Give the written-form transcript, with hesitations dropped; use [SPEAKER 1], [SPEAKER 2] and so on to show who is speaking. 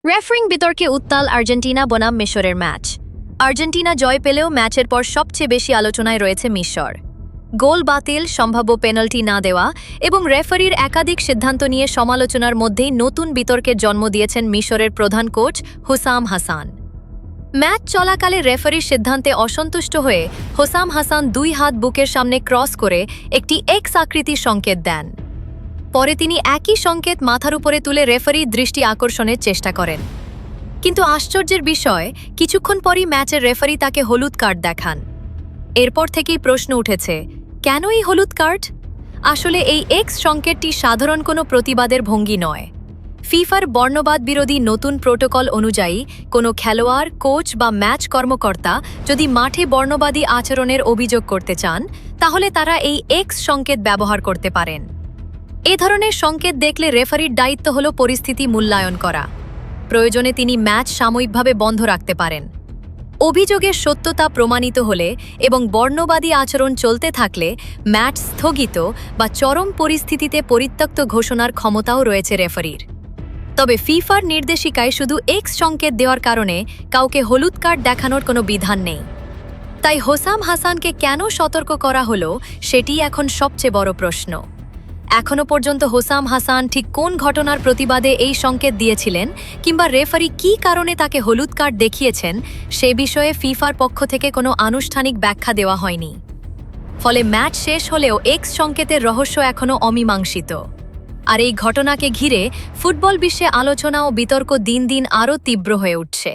[SPEAKER 1] Referring বিতর্কে উত্তাল Argentina বনাম মিশরের ম্যাচ। আর্জেন্টিনা জয় পেলেও ম্যাচের পর সবচেয়ে বেশি আলোচনায় রয়েছে মিশর। গোল বাতিল, সম্ভাব্য পেনাল্টি না দেওয়া এবং রেফারির একাধিক সিদ্ধান্ত নিয়ে সমালোচনার মধ্যেই নতুন বিতর্কের জন্ম দিয়েছেন মিশরের প্রধান কোচ হুসাম হাসান। ম্যাচ চলাকালে রেফারির সিদ্ধান্তে অসন্তুষ্ট হয়ে হুসাম হাসান 2 হাত বুকের সামনে ক্রস করে একটি এক্স আকৃতির সংকেত দেন। পরে তিনি একই সংকেত মাথার উপরে তুলে রেফারির দৃষ্টি আকর্ষণের চেষ্টা করেন। কিন্তু আশ্চর্যের বিষয়, কিছুক্ষণ পরই ম্যাচের রেফারি তাকে হলুদ কার্ড দেখান। এরপর থেকেই প্রশ্ন উঠেছে, কেন এই হলুদ কার্ড? আসলে এই এক্স সংকেতটি সাধারণ কোনো প্রতিবাদের ভঙ্গি নয়। ফিফার বর্ণবাদ বিরোধী নতুন প্রোটোকল অনুযায়ী কোনো খেলোয়াড়, কোচ বা ম্যাচ কর্মকর্তা যদি মাঠে বর্ণবাদী আচরণের অভিযোগ করতে চান, তাহলে তারা এই এক্স সংকেত ব্যবহার করতে পারেন। এ ধরনের সংকেত দেখলে রেফারির দায়িত্ব হল পরিস্থিতি মূল্যায়ন করা। প্রয়োজনে তিনি ম্যাচ সাময়িকভাবে বন্ধ রাখতে পারেন। অভিযোগের সত্যতা প্রমাণিত হলে এবং বর্ণবাদী আচরণ চলতে থাকলে ম্যাচ স্থগিত বা চরম পরিস্থিতিতে পরিত্যক্ত ঘোষণার ক্ষমতাও রয়েছে রেফারির। তবে ফিফার নির্দেশিকায় শুধু এক্স সংকেত দেওয়ার কারণে কাউকে হলুদ কার্ড দেখানোর কোনো বিধান নেই। তাই হুসাম হাসানকে কেন সতর্ক করা হলো, সেটিই এখন সবচেয়ে বড় প্রশ্ন। এখনও পর্যন্ত হুসাম হাসান ঠিক কোন ঘটনার প্রতিবাদে এই সংকেত দিয়েছিলেন কিংবা রেফারি কী কারণে তাকে হলুদ কার্ড দেখিয়েছেন, সে বিষয়ে ফিফার পক্ষ থেকে কোনো আনুষ্ঠানিক ব্যাখ্যা দেওয়া হয়নি। ফলে ম্যাচ শেষ হলেও এক্স সংকেতের রহস্য এখনও অমীমাংসিত। আর এই ঘটনাকে ঘিরে ফুটবল বিশ্বে আলোচনা ও বিতর্ক দিন দিন আরও তীব্র হয়ে উঠছে।